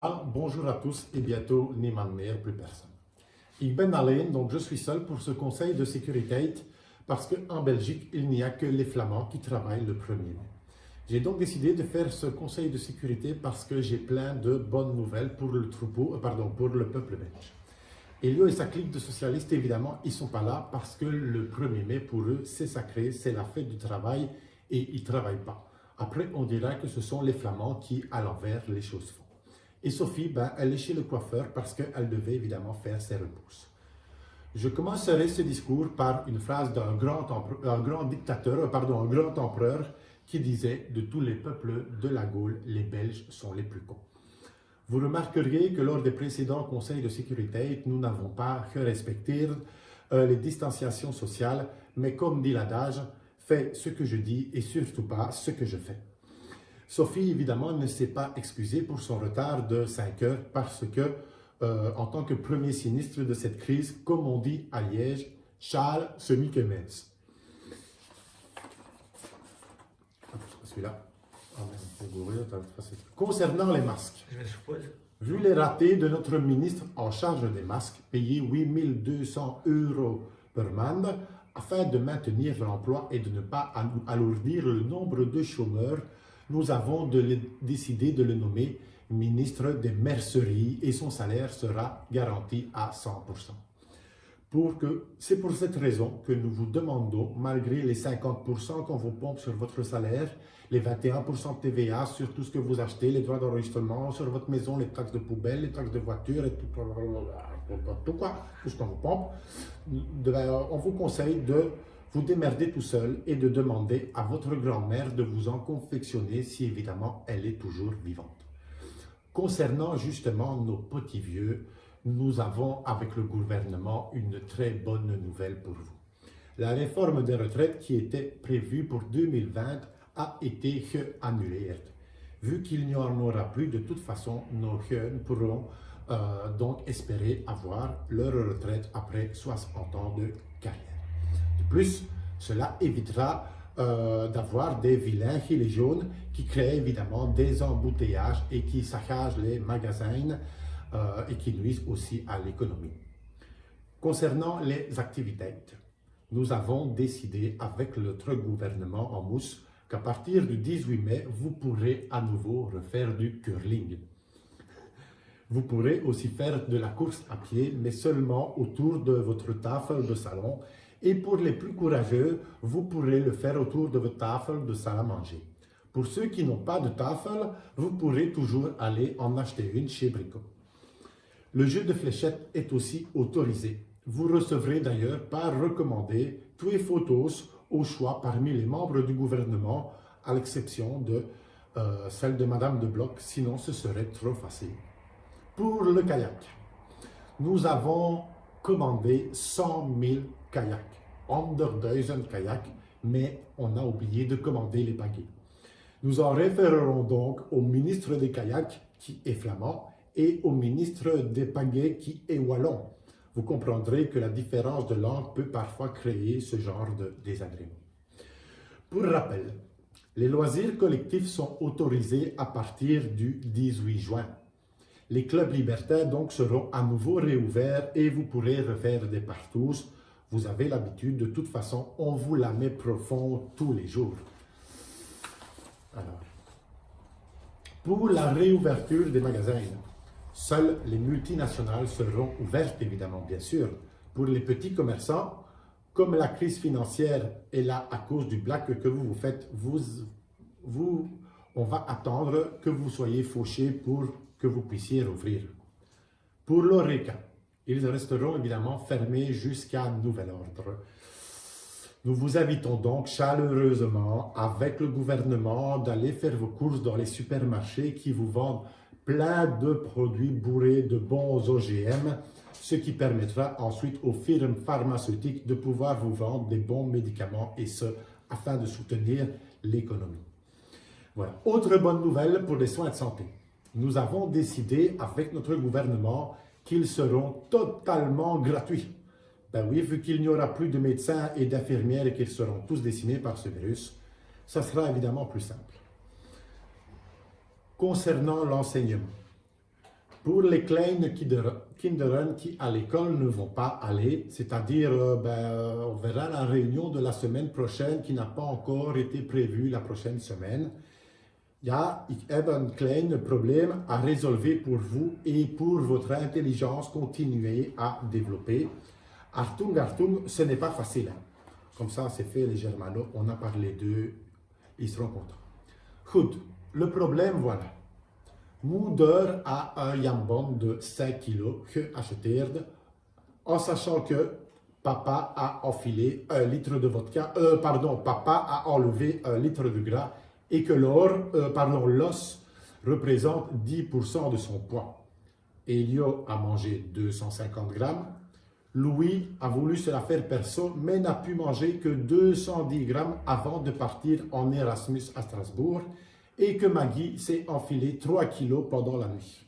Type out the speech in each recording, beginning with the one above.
Bonjour à tous et bientôt niemand meer, plus personne. Ik ben alleen, donc je suis seul pour ce conseil de sécurité parce qu'en Belgique, il n'y a que les Flamands qui travaillent le 1er mai. J'ai donc décidé de faire ce conseil de sécurité parce que j'ai plein de bonnes nouvelles pour le pour le peuple belge. Elio et sa clique de socialistes, évidemment, ils ne sont pas là parce que le 1er mai, pour eux, c'est sacré, c'est la fête du travail et ils ne travaillent pas. Après, on dira que ce sont les Flamands qui, à l'envers, les choses font. Et Sophie, elle est chez le coiffeur parce qu'elle devait évidemment faire ses repousses. Je commencerai ce discours par une phrase d'un grand empereur qui disait « De tous les peuples de la Gaule, les Belges sont les plus cons ». Vous remarqueriez que lors des précédents conseils de sécurité, nous n'avons pas respecté les distanciations sociales, mais comme dit l'adage, fais ce que je dis et surtout pas ce que je fais. Sophie, évidemment, ne s'est pas excusée pour son retard de 5 heures parce que, en tant que premier sinistre de cette crise, comme on dit à Liège, Charles semi-Kemes. Celui-là. Concernant les masques, vu les ratés de notre ministre en charge des masques, payé 8 200 € par mande, afin de maintenir l'emploi et de ne pas alourdir le nombre de chômeurs, nous avons décidé de le nommer ministre des merceries et son salaire sera garanti à 100%. C'est pour cette raison que nous vous demandons, malgré les 50% qu'on vous pompe sur votre salaire, les 21% de TVA sur tout ce que vous achetez, les droits d'enregistrement sur votre maison, les taxes de poubelle, les taxes de voiture, et tout ce qu'on vous pompe, on vous conseille de vous démerder tout seul et de demander à votre grand-mère de vous en confectionner si évidemment elle est toujours vivante. Concernant justement nos petits vieux, nous avons avec le gouvernement une très bonne nouvelle pour vous. La réforme des retraites qui était prévue pour 2020 a été annulée. Vu qu'il n'y en aura plus, de toute façon, nos jeunes pourront donc espérer avoir leur retraite après 60 ans de carrière. De plus, cela évitera d'avoir des vilains gilets jaunes qui créent évidemment des embouteillages et qui saccagent les magasins et qui nuisent aussi à l'économie. Concernant les activités, nous avons décidé avec notre gouvernement en mousse qu'à partir du 18 mai, vous pourrez à nouveau refaire du curling. Vous pourrez aussi faire de la course à pied, mais seulement autour de votre tafel de salon. Et pour les plus courageux, vous pourrez le faire autour de votre tafel de salle à manger. Pour ceux qui n'ont pas de tafel, vous pourrez toujours aller en acheter une chez Brico. Le jeu de fléchettes est aussi autorisé. Vous recevrez d'ailleurs par recommandé tous les photos au choix parmi les membres du gouvernement, à l'exception de celle de Madame de Bloch, sinon ce serait trop facile. Pour le kayak, nous avons commandé 100 000 kayaks, under 1000 kayaks, mais on a oublié de commander les pagaies. Nous en référerons donc au ministre des kayaks, qui est flamand, et au ministre des pagaies, qui est wallon. Vous comprendrez que la différence de langue peut parfois créer ce genre de désagrément. Pour rappel, les loisirs collectifs sont autorisés à partir du 18 juin. Les clubs libertaires donc seront à nouveau réouverts et vous pourrez refaire des partous. Vous avez l'habitude, de toute façon, on vous la met profond tous les jours. Alors, pour la réouverture des magasins, seules les multinationales seront ouvertes, évidemment, bien sûr. Pour les petits commerçants, comme la crise financière est là à cause du black que vous faites, on va attendre que vous soyez fauchés pour que vous puissiez rouvrir. Pour l'Horeca, ils resteront évidemment fermés jusqu'à nouvel ordre. Nous vous invitons donc chaleureusement avec le gouvernement d'aller faire vos courses dans les supermarchés qui vous vendent plein de produits bourrés de bons OGM, ce qui permettra ensuite aux firmes pharmaceutiques de pouvoir vous vendre des bons médicaments et ce, afin de soutenir l'économie. Voilà. Autre bonne nouvelle pour les soins de santé. Nous avons décidé avec notre gouvernement qu'ils seront totalement gratuits. Ben oui, vu qu'il n'y aura plus de médecins et d'infirmières et qu'ils seront tous décimés par ce virus, ça sera évidemment plus simple. Concernant l'enseignement, Pour les kleine kinderen qui à l'école ne vont pas aller, c'est-à-dire on verra la réunion de la semaine prochaine qui n'a pas encore été prévue la prochaine semaine. Ja, ik heb een klein probleem à résolver pour vous et pour votre intelligence continuer à développer. Achtung, Achtung, ce n'est pas facile. Hein. Comme ça, c'est fait les Germanos, on a parlé d'eux, ils seront contents. Goed, le problème, voilà. Moeder a un jambon de 5 kg geacheteerd, en sachant que papa a enfilé 1 litre de vodka, papa a enlevé 1 litre de gras et que l'os représente 10% de son poids. Elio a mangé 250 grammes. Louis a voulu se la faire perso, mais n'a pu manger que 210 grammes avant de partir en Erasmus à Strasbourg et que Maggie s'est enfilé 3 kilos pendant la nuit.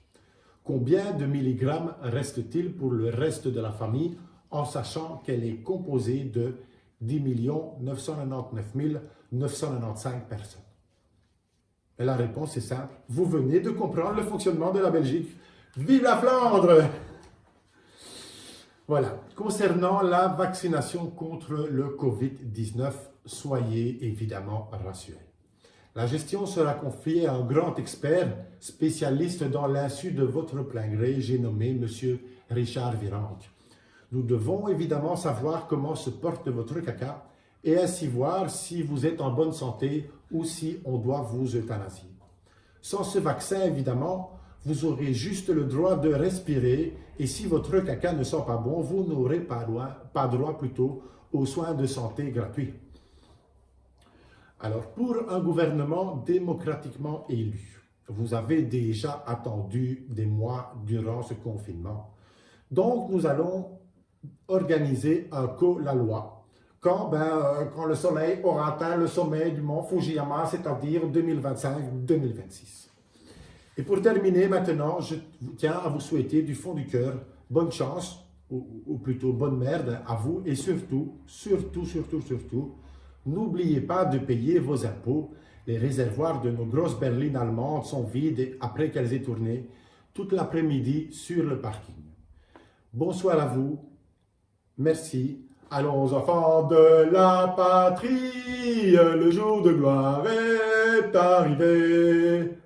Combien de milligrammes reste-t-il pour le reste de la famille en sachant qu'elle est composée de 10 999 995 personnes? Et la réponse est simple. Vous venez de comprendre le fonctionnement de la Belgique. Vive la Flandre! Voilà. Concernant la vaccination contre le Covid-19, soyez évidemment rassurés. La gestion sera confiée à un grand expert spécialiste dans l'insu de votre plein gré, j'ai nommé M. Richard Virenque. Nous devons évidemment savoir comment se porte votre caca et ainsi voir si vous êtes en bonne santé ou si on doit vous euthanasier. Sans ce vaccin, évidemment, vous aurez juste le droit de respirer et si votre caca ne sent pas bon, vous n'aurez pas droit aux soins de santé gratuits. Alors, pour un gouvernement démocratiquement élu, vous avez déjà attendu des mois durant ce confinement. Donc, nous allons organiser un co-la-loi quand le soleil aura atteint le sommet du mont Fujiyama, c'est-à-dire 2025-2026. Et pour terminer maintenant, je tiens à vous souhaiter du fond du cœur bonne chance, ou plutôt bonne merde à vous et surtout, n'oubliez pas de payer vos impôts. Les réservoirs de nos grosses berlines allemandes sont vides après qu'elles aient tourné toute l'après-midi sur le parking. Bonsoir à vous. Merci. Allons enfants de la patrie, le jour de gloire est arrivé.